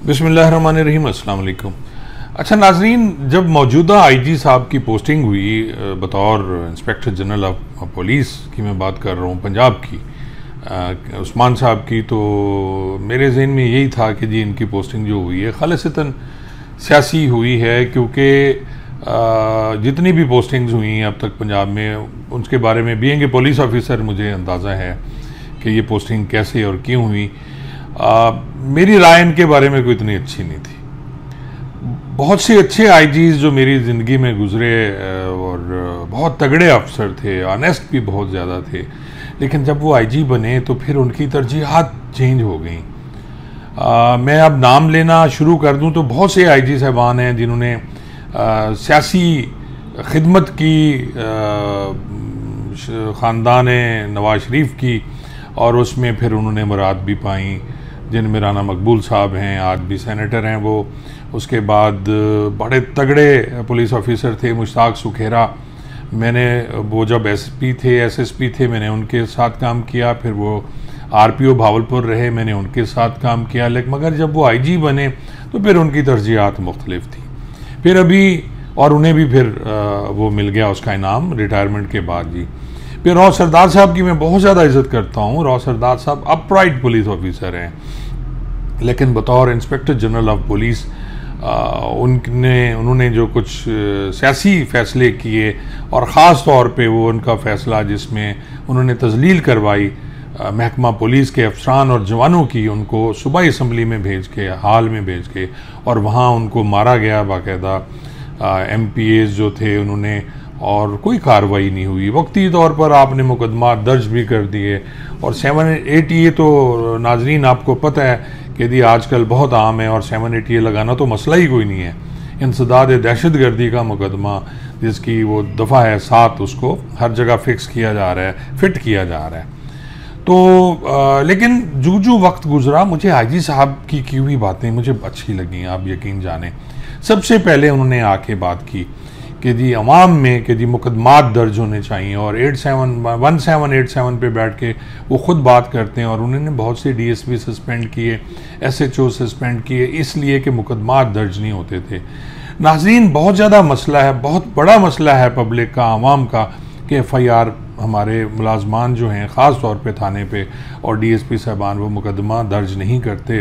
बिस्मिल्लाहिर्रहमानिर्रहीम, अस्सलाम वालेकुम। अच्छा नाजरीन, जब मौजूदा आईजी साहब की पोस्टिंग हुई बतौर इंस्पेक्टर जनरल ऑफ पुलिस की मैं बात कर रहा हूँ पंजाब की, उस्मान साहब की, तो मेरे जहन में यही था कि जी इनकी पोस्टिंग जो हुई है खालिसतन सियासी हुई है, क्योंकि जितनी भी पोस्टिंग्स हुई हैं अब तक पंजाब में उसके बारे में बीइंग ए पुलिस ऑफिसर मुझे अंदाज़ा है कि ये पोस्टिंग कैसे और क्यों हुई। मेरी राय इनके बारे में कोई इतनी अच्छी नहीं थी। बहुत से अच्छे आईजीज़ जो मेरी ज़िंदगी में गुजरे और बहुत तगड़े अफसर थे, ऑनेस्ट भी बहुत ज़्यादा थे, लेकिन जब वो आईजी बने तो फिर उनकी तरजीहात चेंज हो गई। मैं अब नाम लेना शुरू कर दूं तो बहुत से आईजी साहबान हैं जिन्होंने सियासी खिदमत की, ख़ानदान नवाज शरीफ की, और उसमें फिर उन्होंने मुराद भी पाई, जिनमें राना मकबूल साहब हैं, आज भी सेनेटर हैं वो। उसके बाद बड़े तगड़े पुलिस ऑफिसर थे मुश्ताक सुखेरा, मैंने वो जब एसपी थे, एसएसपी थे, मैंने उनके साथ काम किया। फिर वो आरपीओ भावलपुर रहे, मैंने उनके साथ काम किया। लेकिन मगर जब वो आईजी बने तो फिर उनकी तरजीहात मुख्तलिफ थी। फिर अभी और उन्हें भी फिर वो मिल गया उसका इनाम रिटायरमेंट के बाद जी। फिर रॉ सरदार साहब की मैं बहुत ज़्यादा इज़्ज़त करता हूँ। रॉ सरदार साहब अपराइट पुलिस ऑफिसर हैं, लेकिन बतौर इंस्पेक्टर जनरल ऑफ पुलिस उन्होंने जो कुछ सियासी फ़ैसले किए, और ख़ास तौर पे वो उनका फ़ैसला जिसमें उन्होंने तज़लील करवाई महकमा पुलिस के अफसरान और जवानों की, उनको सूबाई असम्बली में भेज के, हाल में भेज के, और वहाँ उनको मारा गया बाकायदा। MPAs जो थे उन्होंने, और कोई कार्रवाई नहीं हुई। वक्ती तौर पर आपने मुकदमा दर्ज भी कर दिए, और 780A तो नाजरीन आपको पता है कि जी आजकल बहुत आम है, और 780A लगाना तो मसला ही कोई नहीं है। इंसदाद दहशत गर्दी का मुकदमा जिसकी वो दफ़ा है 7, उसको हर जगह फिक्स किया जा रहा है, फिट किया जा रहा है। तो लेकिन जो वक्त गुजरा, मुझे आईजी साहब की हुई बातें मुझे अच्छी लगी, आप यकीन जाने। सबसे पहले उन्होंने आके बात की कि जी अवाम में कि जी मुकदमात दर्ज होने चाहिए, और 1787 पे बैठ के वो ख़ुद बात करते हैं। और उन्होंने बहुत से DSP सस्पेंड किए, SHO सस्पेंड किए, इसलिए कि मुकदमात दर्ज नहीं होते थे। नाज़रीन, बहुत ज़्यादा मसला है, बहुत बड़ा मसला है पब्लिक का, आवाम का, कि FIR हमारे मुलाजमान जो हैं ख़ास तौर पे थाने पे और DSP साहबान वो मुकदमा दर्ज नहीं करते,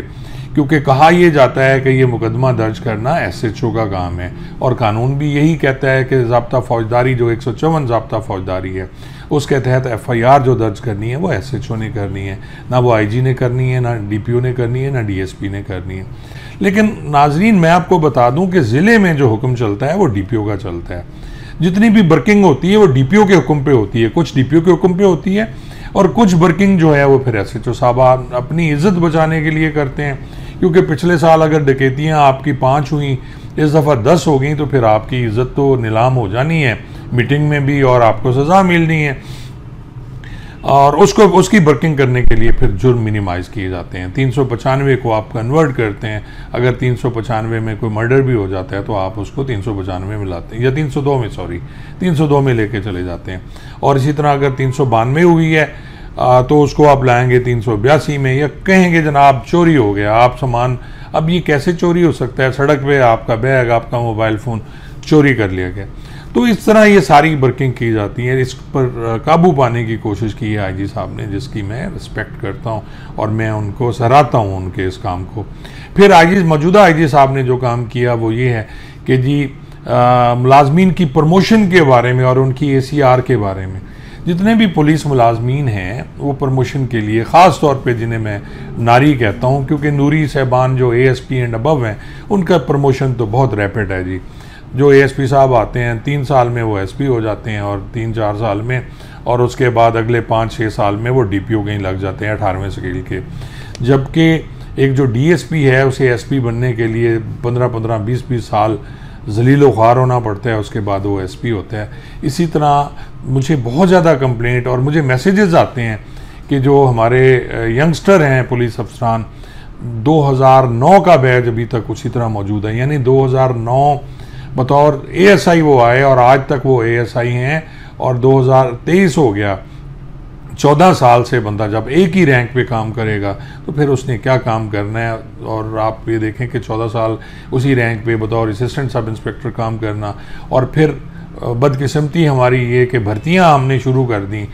क्योंकि कहा यह जाता है कि ये मुकदमा दर्ज करना SHO का काम है, और कानून भी यही कहता है कि ज़ाब्ता फ़ौजदारी जो 154 ज़ाब्ता फ़ौजदारी है उसके तहत FIR जो दर्ज करनी है वो SHO ने करनी है, ना वो IG ने करनी है, ना DPO ने करनी है, ना DSP ने करनी है। लेकिन नाजरीन, मैं आपको बता दूँ कि ज़िले में जो हुक्म चलता है वो DPO का चलता है। जितनी भी वर्किंग होती है वो DPO के हुक्म पे होती है, कुछ DPO के हुक्म पे होती है, और कुछ वर्किंग जो है वो फिर SHO साहब अपनी इज्जत बचाने के लिए करते हैं। क्योंकि पिछले साल अगर डकैतियाँ आपकी 5 हुई, इस दफ़ा 10 हो गई, तो फिर आपकी इज्जत तो नीलाम हो जानी है मीटिंग में भी, और आपको सज़ा मिलनी है, और उसकी वर्किंग करने के लिए फिर जुर्म मिनिमाइज़ किए जाते हैं। 395 को आप कन्वर्ट करते हैं। अगर 395 में कोई मर्डर भी हो जाता है तो आप उसको 395 में लाते हैं, या 302 में लेके चले जाते हैं। और इसी तरह अगर 392 हुई है तो उसको आप लाएंगे 382 में, या कहेंगे जनाब चोरी हो गया, आप सामान, अब ये कैसे चोरी हो सकता है, सड़क पे आपका बैग, आपका मोबाइल फ़ोन चोरी कर लिया गया। तो इस तरह ये सारी वर्किंग की जाती है। इस पर काबू पाने की कोशिश की है आईजी साहब ने, जिसकी मैं रिस्पेक्ट करता हूँ और मैं उनको सराहता हूँ उनके इस काम को। फिर मौजूदा आईजी साहब ने जो काम किया वो ये है कि जी मुलाजमीन की प्रमोशन के बारे में और उनकी ACR के बारे में, जितने भी पुलिस मुलाजमीन हैं वो प्रमोशन के लिए, ख़ास तौर पे जिन्हें मैं नारी कहता हूँ, क्योंकि नूरी साहबान जो ASP एंड अबव हैं उनका प्रमोशन तो बहुत रैपिड है जी। जो ASP साहब आते हैं 3 साल में वो SP हो जाते हैं, और 3-4 साल में, और उसके बाद अगले 5-6 साल में वो DPO कहीं लग जाते हैं 18वें स्केल के। जबकि एक जो DSP है उसे SP बनने के लिए 15-15, 20-20 साल जलीलो ख्वार होना पड़ता है, उसके बाद वो SP होता है। इसी तरह मुझे बहुत ज़्यादा कंप्लेंट और मुझे मैसेजेस आते हैं कि जो हमारे यंगस्टर हैं पुलिस अफसरान, 2009 का बैच अभी तक उसी तरह मौजूद है, यानी 2009 बतौर ASI वो आए और आज तक वो ASI हैं, और 2023 हो गया 14 साल से बंदा जब एक ही रैंक पे काम करेगा तो फिर उसने क्या काम करना है। और आप ये देखें कि 14 साल उसी रैंक पे बतौर असिस्टेंट सब इंस्पेक्टर काम करना, और फिर बदकिस्मती हमारी ये कि भर्तियां हमने शुरू कर दी,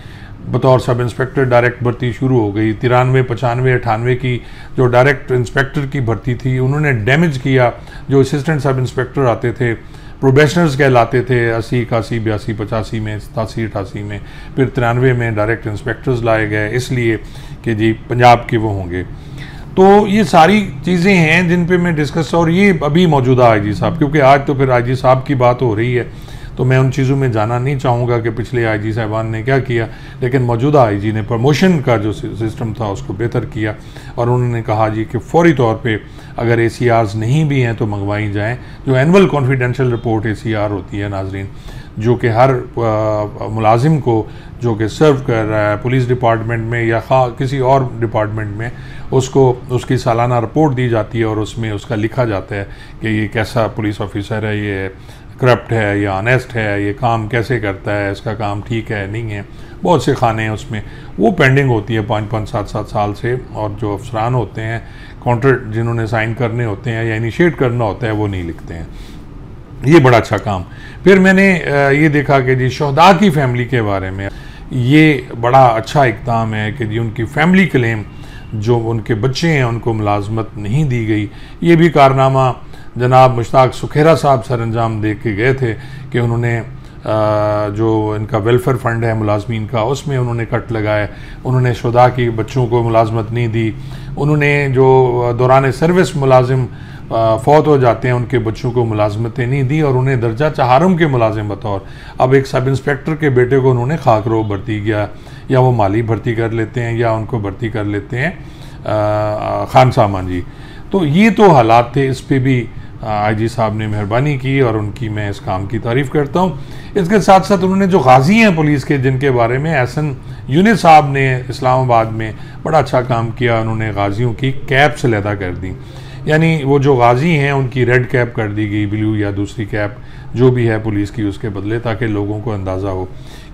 बतौर सब इंस्पेक्टर डायरेक्ट भर्ती शुरू हो गई। 93, 95, 98 की जो डायरेक्ट इंस्पेक्टर की भर्ती थी उन्होंने डैमेज किया जो असिस्टेंट सब इंस्पेक्टर आते थे, प्रोबेशनर्स कहलाते थे 80, 81, 82, 85 में, 87, 88 में, फिर 93 में डायरेक्ट इंस्पेक्टर्स लाए गए इसलिए कि जी पंजाब के वो होंगे। तो ये सारी चीज़ें हैं जिन पे मैं डिस्कस, और ये अभी मौजूदा आईजी साहब, क्योंकि आज तो फिर आईजी साहब की बात हो रही है तो मैं उन चीज़ों में जाना नहीं चाहूँगा कि पिछले आईजी साहबान ने क्या किया, लेकिन मौजूदा आईजी ने प्रमोशन का जो सिस्टम था उसको बेहतर किया और उन्होंने कहा जी कि फौरी तौर पे अगर ACRs नहीं भी हैं तो मंगवाई जाएं। जो एनुअल कॉन्फिडेंशियल रिपोर्ट ACR होती है नाजरीन, जो कि हर मुलाजिम को जो कि सर्व कर रहा है पुलिस डिपार्टमेंट में या किसी और डिपार्टमेंट में, उसको उसकी सालाना रिपोर्ट दी जाती है और उसमें उसका लिखा जाता है कि ये कैसा पुलिस ऑफिसर है, ये करप्ट है या ऑनेस्ट है, ये काम कैसे करता है, इसका काम ठीक है नहीं है। बहुत से खाने हैं उसमें, वो पेंडिंग होती है 5-5, 7-7 साल से, और जो अफसरान होते हैं कॉन्ट्रैक्ट जिन्होंने साइन करने होते हैं या इनिशिएट करना होता है वो नहीं लिखते हैं। ये बड़ा अच्छा काम। फिर मैंने ये देखा कि जी शहदा की फैमिली के बारे में ये बड़ा अच्छा इक़दाम है कि जी उनकी फैमिली क्लेम जो उनके बच्चे हैं उनको मुलाजमत नहीं दी गई। ये भी कारनामा जनाब मुश्ताक सुखेरा साहब सर अंजाम दे के गए थे कि उन्होंने जो इनका वेलफेयर फंड है मुलाजमीन का उसमें उन्होंने कट लगाए, उन्होंने शुदा की बच्चों को मुलाजमत नहीं दी, उन्होंने जो दौरान सर्विस मुलाजिम फौत हो जाते हैं उनके बच्चों को मुलाजमतें नहीं दी, और उन्हें दर्जा चहारम के मुलाजिम बतौर अब एक सब इंस्पेक्टर के बेटे को उन्होंने खाकरो भर्ती किया, या वो माली भर्ती कर लेते हैं या उनको भर्ती कर लेते हैं खान सामान जी। तो ये तो हालात थे, इस पर भी आईजी साहब ने मेहरबानी की और उनकी मैं इस काम की तारीफ़ करता हूँ। इसके साथ साथ उन्होंने जो गाजी हैं पुलिस के जिनके बारे में एहसन यूनिस साहब ने इस्लामाबाद में बड़ा अच्छा काम किया, उन्होंने गाजियों की कैप से लैदा कर दी, यानी वो जो गाजी हैं उनकी रेड कैप कर दी गई, ब्लू या दूसरी कैप जो भी है पुलिस की उसके बदले, ताकि लोगों को अंदाज़ा हो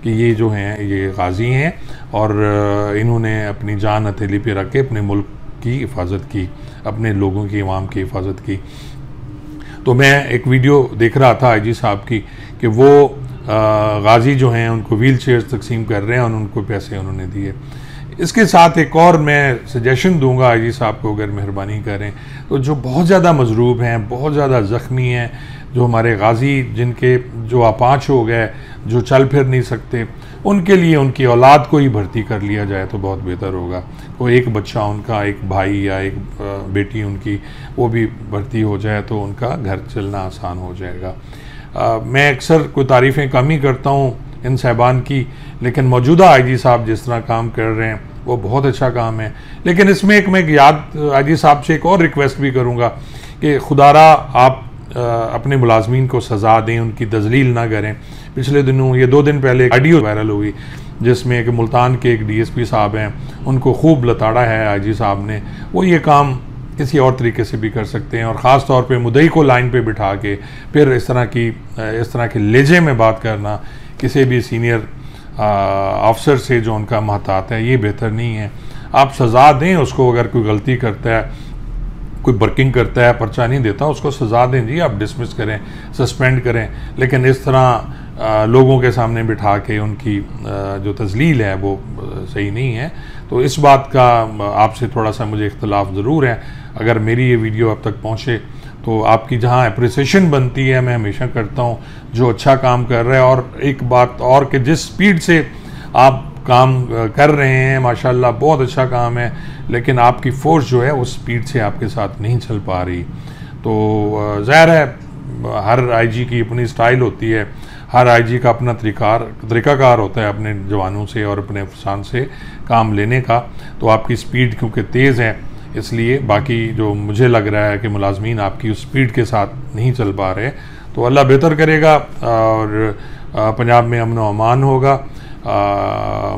कि ये जो हैं ये गाजी हैं और इन्होंने अपनी जान हथेली पे रख के अपने मुल्क की हिफाजत की, अपने लोगों की आवाम की हिफाजत की। तो मैं एक वीडियो देख रहा था आईजी साहब की कि वो गाजी जो हैं उनको व्हील चेयर्स तकसीम कर रहे हैं और उनको पैसे उन्होंने दिए। इसके साथ एक और मैं सजेशन दूंगा आईजी साहब को, अगर मेहरबानी करें तो जो बहुत ज़्यादा मजरूब हैं, बहुत ज़्यादा ज़ख्मी हैं, जो हमारे गाजी जिनके जो अपाच हो गए, जो चल फिर नहीं सकते, उनके लिए उनकी औलाद को ही भर्ती कर लिया जाए तो बहुत बेहतर होगा। वो एक बच्चा उनका, एक भाई या एक बेटी उनकी, वो भी भर्ती हो जाए तो उनका घर चलना आसान हो जाएगा। मैं अक्सर कोई तारीफ़ें कम ही करता हूँ इन साहबान की, लेकिन मौजूदा आईजी साहब जिस तरह काम कर रहे हैं वो बहुत अच्छा काम है। लेकिन इसमें एक मैं याद आईजी साहब से एक और रिक्वेस्ट भी करूँगा कि खुदारा आप अपने मुलाजमीन को सज़ा दें, उनकी तजलील ना करें। पिछले दिनों ये 2 दिन पहले एक ऑडियो वायरल हुई जिसमें कि मुल्तान के एक DSP साहब हैं, उनको खूब लताड़ा है आईजी साहब ने। वो ये काम किसी और तरीके से भी कर सकते हैं, और ख़ास तौर पे मुद्दई को लाइन पे बिठा के फिर इस तरह के लेजे में बात करना किसी भी सीनियर अफसर से जो उनका महतात है, ये बेहतर नहीं है। आप सज़ा दें उसको, अगर कोई गलती करता है, कोई बर्किंग करता है, पर्चा नहीं देता, उसको सज़ा दें जी, आप डिसमिस करें, सस्पेंड करें, लेकिन इस तरह लोगों के सामने बिठा के उनकी जो तजलील है वो सही नहीं है। तो इस बात का आपसे थोड़ा सा मुझे इख्तलाफ ज़रूर है। अगर मेरी ये वीडियो अब तक पहुँचे तो आपकी जहाँ अप्रिसिएशन बनती है मैं हमेशा करता हूँ जो अच्छा काम कर रहा है। और एक बात और कि जिस स्पीड से आप काम कर रहे हैं माशाल्लाह बहुत अच्छा काम है, लेकिन आपकी फोर्स जो है उस स्पीड से आपके साथ नहीं चल पा रही। तो ज़ाहिर है हर आईजी की अपनी स्टाइल होती है, हर आईजी का अपना तरीक़ाकार होता है अपने जवानों से और अपने अफसरान से काम लेने का। तो आपकी स्पीड क्योंकि तेज़ है इसलिए बाकी जो मुझे लग रहा है कि मुलाजमीन आपकी उस स्पीड के साथ नहीं चल पा रहे, तो अल्लाह बेहतर करेगा और पंजाब में अमन व अमान होगा।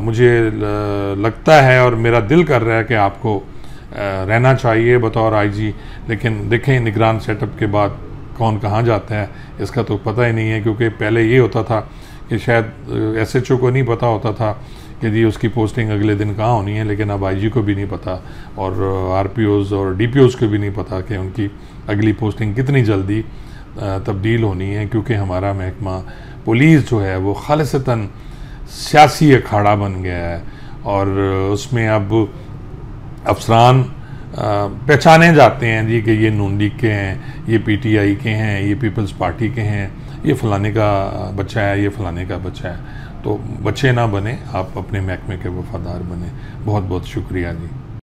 मुझे लगता है और मेरा दिल कर रहा है कि आपको रहना चाहिए बतौर आईजी, लेकिन देखें निगरान सेटअप के बाद कौन कहाँ जाता है इसका तो पता ही नहीं है। क्योंकि पहले ये होता था कि शायद SHO को नहीं पता होता था कि जी उसकी पोस्टिंग अगले दिन कहाँ होनी है, लेकिन अब आईजी को भी नहीं पता और आरपीओज़ और डीपीओज़ को भी नहीं पता कि उनकी अगली पोस्टिंग कितनी जल्दी तब्दील होनी है, क्योंकि हमारा महकमा पुलिस जो है वो खालिसतन सियासी अखाड़ा बन गया है और उसमें अब अफसरान पहचाने जाते हैं जी कि ये नून लीग के हैं, ये पीटीआई के हैं, ये पीपल्स पार्टी के हैं, ये फलाने का बच्चा है, ये फलाने का बच्चा है। तो बच्चे ना बने, आप अपने महकमे के वफादार बने। बहुत बहुत शुक्रिया जी।